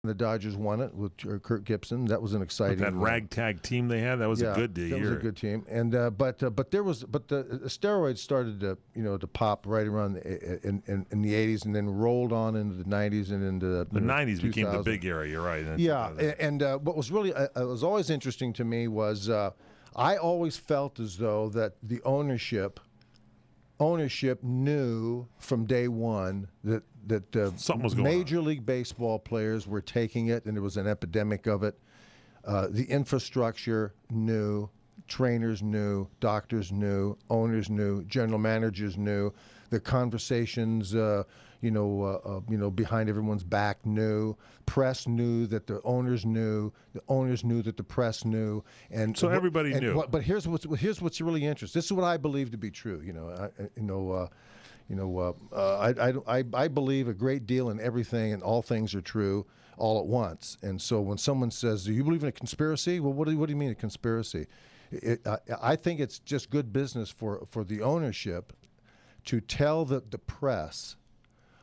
The Dodgers won it with Kirk Gibson. That was an exciting. That ragtag team they had, that was a good year. That was a good team, and the steroids started to pop right around in the 80s, and then rolled on into the 90s and into the 90s became the big era. You're right. And what was really was always interesting to me was I always felt as though that the ownership knew from day one that something was going Major League Baseball players were taking it, and there was an epidemic of it. The infrastructure knew, trainers knew, doctors knew, owners knew, general managers knew. The conversations, behind everyone's back knew. Press knew that the owners knew. The owners knew that the press knew. And so everybody knew. But here's what's really interesting. This is what I believe to be true. I believe a great deal in everything, and all things are true all at once. And so when someone says, "Do you believe in a conspiracy?" Well, what do you mean a conspiracy? I think it's just good business for the ownership to tell the press,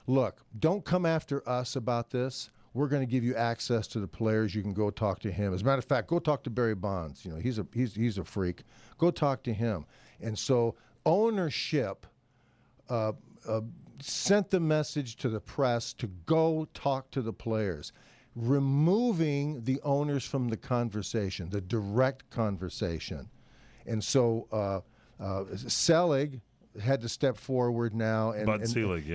look, don't come after us about this. We're going to give you access to the players. You can go talk to him. As a matter of fact, go talk to Barry Bonds. He's a freak. Go talk to him. And so ownership sent the message to the press to go talk to the players, removing the owners from the conversation, the direct conversation. And so Selig had to step forward now. Bud Selig,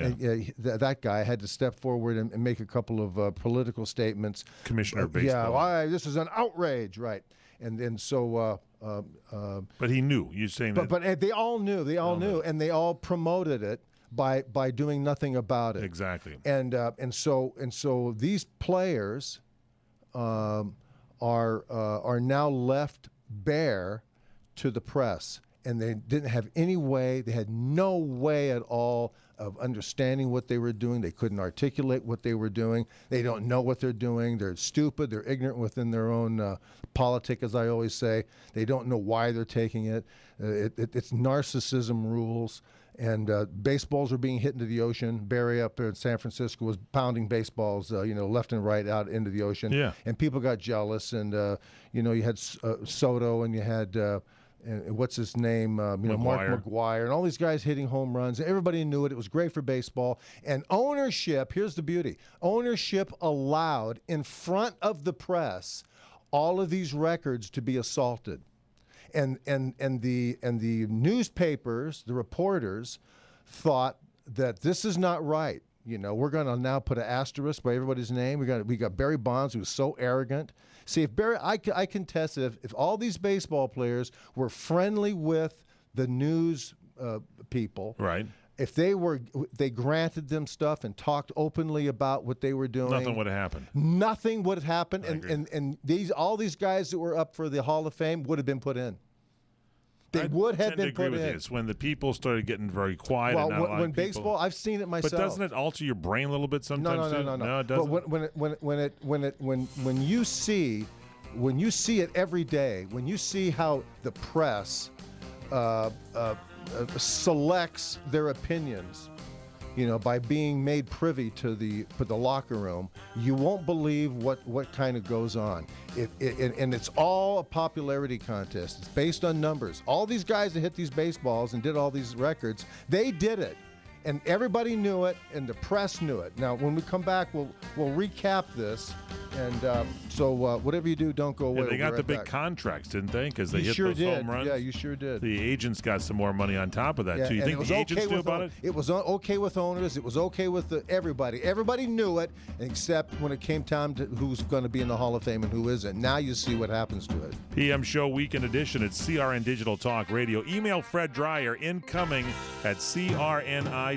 that guy had to step forward and make a couple of political statements. Commissioner of baseball. This is an outrage, right? And so... but he knew. You're saying that. But they all knew. They all knew, and they all promoted it by doing nothing about it. Exactly. And so these players are now left bare to the press, and they didn't have any way. They had no way at all of understanding what they were doing. They couldn't articulate what they were doing. They don't know what they're doing. They're stupid. They're ignorant within their own politic, as I always say. They don't know why they're taking it. It's narcissism rules. And baseballs were being hit into the ocean. Barry up there in San Francisco was pounding baseballs, left and right out into the ocean. Yeah. And people got jealous. And, you had Soto, and you had... and what's his name? Mark McGwire, and all these guys hitting home runs. Everybody knew it. It was great for baseball. And ownership, here's the beauty. Ownership allowed, in front of the press, all of these records to be assaulted. And the newspapers, the reporters, thought that this is not right. We're going to now put an asterisk by everybody's name. We got Barry Bonds, who was so arrogant. See, if Barry, I contest that if all these baseball players were friendly with the news people, right? If they granted them stuff and talked openly about what they were doing, nothing would have happened. Nothing would have happened, and all these guys that were up for the Hall of Fame would have been put in. They would have been put in. It's when the people started getting very quiet. Well, and not when baseball, I've seen it myself. But doesn't it alter your brain a little bit sometimes? No, it doesn't. But when you see it every day, when you see how the press selects their opinions, by being made privy to the locker room, you won't believe what kind of goes on. And it's all a popularity contest. It's based on numbers. All these guys that hit these baseballs and did all these records, they did it. And everybody knew it, and the press knew it. Now, when we come back, we'll recap this. And so whatever you do, don't go away. Yeah, they got the big contracts, didn't they? Because they hit those home runs. Yeah, you sure did. The agents got some more money on top of that, too. You think the agents knew about it? It was okay with owners. It was okay with everybody. Everybody knew it, except when it came time to who's going to be in the Hall of Fame and who isn't. Now you see what happens to it. PM Show Weekend Edition at CRN Digital Talk Radio. Email Fred Dreyer, incoming at crni.net.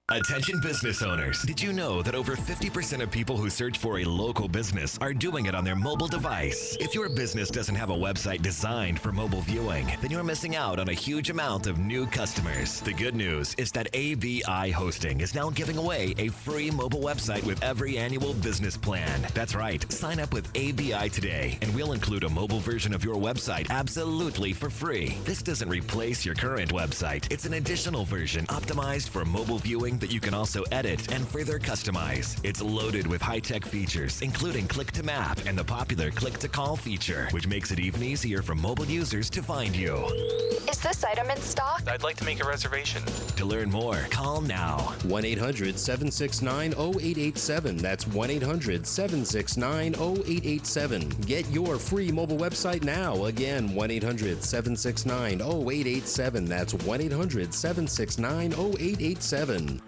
Attention business owners. Did you know that over 50% of people who search for a local business are doing it on their mobile device? If your business doesn't have a website designed for mobile viewing, then you're missing out on a huge amount of new customers. The good news is that ABI Hosting is now giving away a free mobile website with every annual business plan. That's right. Sign up with ABI today, and we'll include a mobile version of your website absolutely for free. This doesn't replace your current website. It's an additional version optimized for mobile viewing that that you can also edit and further customize. It's loaded with high-tech features, including click-to-map and the popular click-to-call feature, which makes it even easier for mobile users to find you. Is this item in stock? I'd like to make a reservation. To learn more, call now. 1-800-769-0887. That's 1-800-769-0887. Get your free mobile website now. Again, 1-800-769-0887. That's 1-800-769-0887.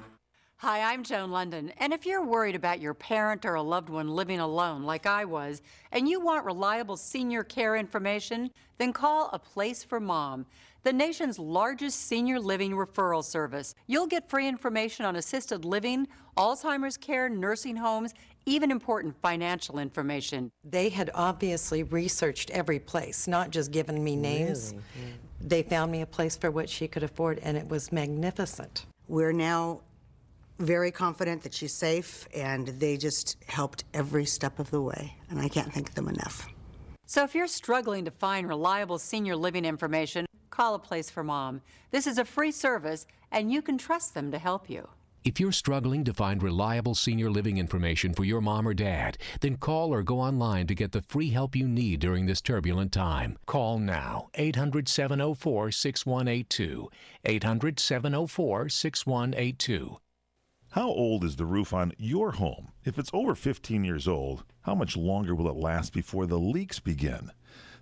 Hi, I'm Joan London, and if you're worried about your parent or a loved one living alone like I was, and you want reliable senior care information, then call A Place for Mom, the nation's largest senior living referral service. You'll get free information on assisted living, Alzheimer's care, nursing homes, even important financial information. They had obviously researched every place, not just given me names. Really? They found me a place for what she could afford, and it was magnificent. We're now very confident that she's safe, and they just helped every step of the way, and I can't thank them enough. So if you're struggling to find reliable senior living information, call A Place for Mom. This is a free service, and you can trust them to help you. If you're struggling to find reliable senior living information for your mom or dad, then call or go online to get the free help you need during this turbulent time. Call now, 800-704-6182, 800-704-6182. How old is the roof on your home? If it's over 15 years old, how much longer will it last before the leaks begin?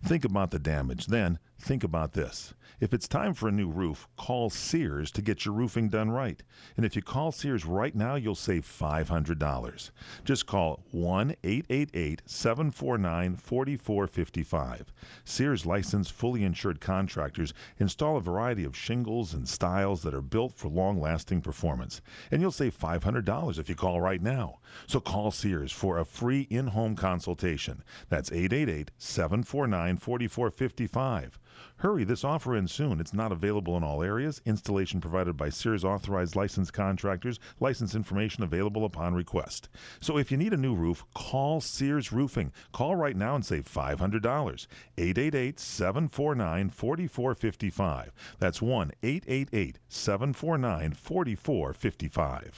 Think about the damage. Then think about this. If it's time for a new roof, call Sears to get your roofing done right. And if you call Sears right now, you'll save $500. Just call 1-888-749-4455. Sears licensed, fully insured contractors install a variety of shingles and styles that are built for long-lasting performance. And you'll save $500 if you call right now. So call Sears for a free in-home consultation. That's 888-749-4455. Hurry, this offer ends soon. It's not available in all areas. Installation provided by Sears authorized licensed contractors. License information available upon request. So if you need a new roof, call Sears Roofing. Call right now and save $500. 888-749-4455. That's 1-888-749-4455.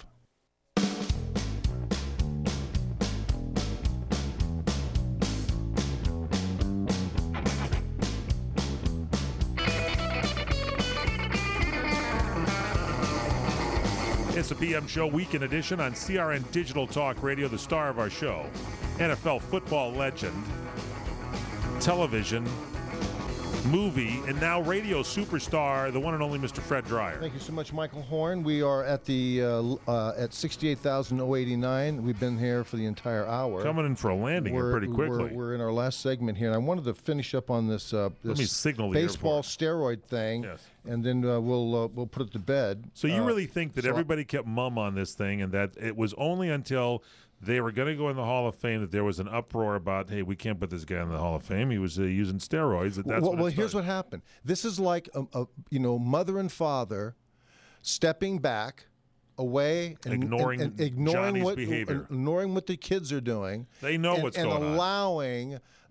It's a PM Show Weekend Edition on CRN Digital Talk Radio. The star of our show, NFL football legend, television, movie, and now radio superstar, the one and only Mr. Fred Dryer. Thank you so much, Michael Horn. We are at the at 68,089. We've been here for the entire hour. Coming in for a landing here pretty quickly. We're in our last segment here, and I wanted to finish up on this, baseball steroid thing, yes. And then we'll put it to bed. So you really think that everybody kept mum on this thing, and that it was only until they were going to go in the Hall of Fame that there was an uproar about, hey, we can't put this guy in the Hall of Fame. He was using steroids. Well, here's what happened. This is like mother and father stepping back away and ignoring Johnny's behavior, ignoring what the kids are doing. They know what's going on, and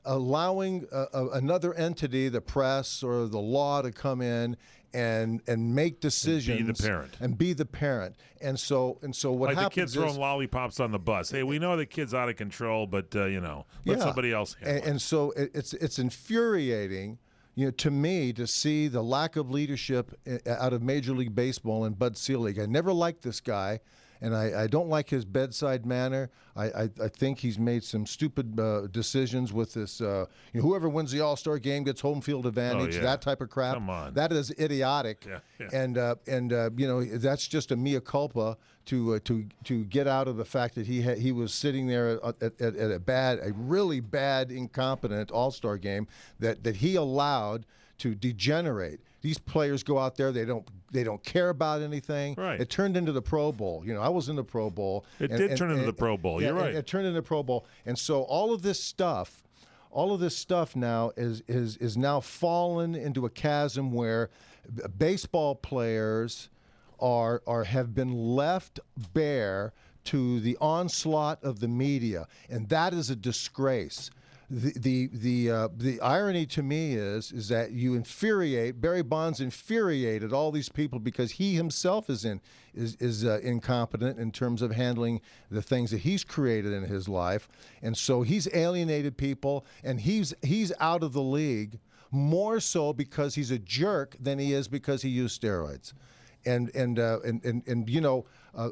allowing another entity, the press or the law, to come in and make decisions and be the parent. And so what happens the kids throwing lollipops on the bus. Hey, we know the kid's out of control, but let somebody else handle it. And so it's infuriating, to me, to see the lack of leadership out of Major League Baseball and Bud Selig. I never liked this guy, and I don't like his bedside manner. I think he's made some stupid decisions with this. Whoever wins the All-Star game gets home field advantage. Oh, yeah. That type of crap. Come on. That is idiotic. Yeah. And that's just a mea culpa to get out of the fact that he was sitting there at a really bad, incompetent All-Star game that he allowed to degenerate. These players go out there, they don't care about anything. Right. It turned into the Pro Bowl. I was in the Pro Bowl. It did turn into the Pro Bowl. You're right. It turned into the Pro Bowl. And so all of this stuff now is now fallen into a chasm where baseball players have been left bare to the onslaught of the media, and that is a disgrace. The irony to me is that Barry Bonds infuriated all these people because he himself is incompetent in terms of handling the things that he's created in his life, and so he's alienated people, and he's out of the league more so because he's a jerk than he is because he used steroids. And you know,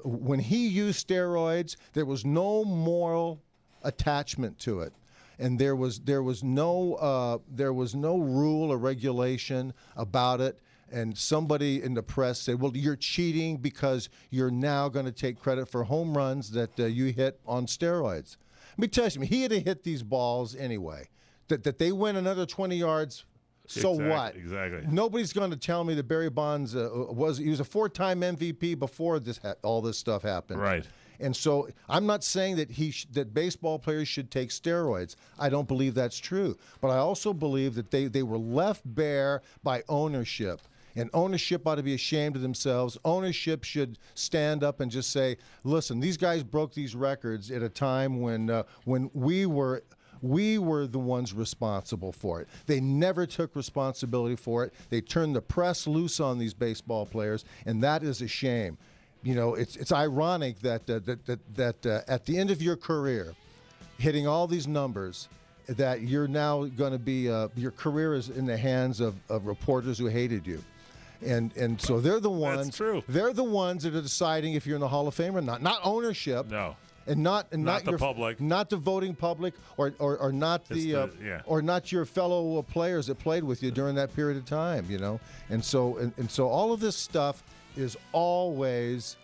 when he used steroids, there was no moral attachment to it. And there was no rule or regulation about it. And somebody in the press said, "Well, you're cheating because you're now going to take credit for home runs that you hit on steroids." Let me tell you something. He had to hit these balls anyway. That they went another 20 yards. So what? Exactly. Nobody's going to tell me that Barry Bonds he was a 4-time MVP before all this stuff happened. Right. And so I'm not saying that that baseball players should take steroids. I don't believe that's true. But I also believe that they were left bare by ownership. And ownership ought to be ashamed of themselves. Ownership should stand up and just say, listen, these guys broke these records at a time when we were the ones responsible for it. They never took responsibility for it. They turned the press loose on these baseball players, and that is a shame. You know, it's ironic that at the end of your career, hitting all these numbers, that you're now going to be your career is in the hands of reporters who hated you. And so they're the ones. That's true. They're the ones that are deciding if you're in the Hall of Fame or not. Not ownership. No. And not the public, not the voting public, or not or not your fellow players that played with you during that period of time, you know. And so all of this stuff is always,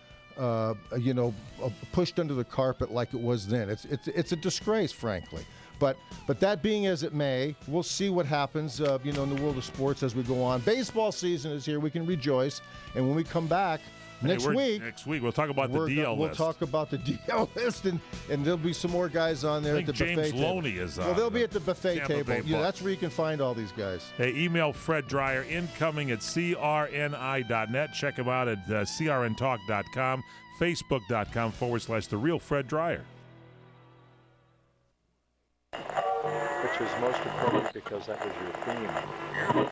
pushed under the carpet like it was then. It's a disgrace, frankly. But that being as it may, we'll see what happens, in the world of sports as we go on. Baseball season is here. We can rejoice, and when we come back. Next week we'll talk about the DL list. We'll talk about the DL list, and there'll be some more guys on there at the buffet table. James Loney is on. Well, they'll be at the buffet table. Yeah, that's where you can find all these guys. Hey, email Fred Dreyer, incoming at crni.net. Check him out at crntalk.com, facebook.com/The Real Fred Dreyer. Which is most appropriate because that was your theme.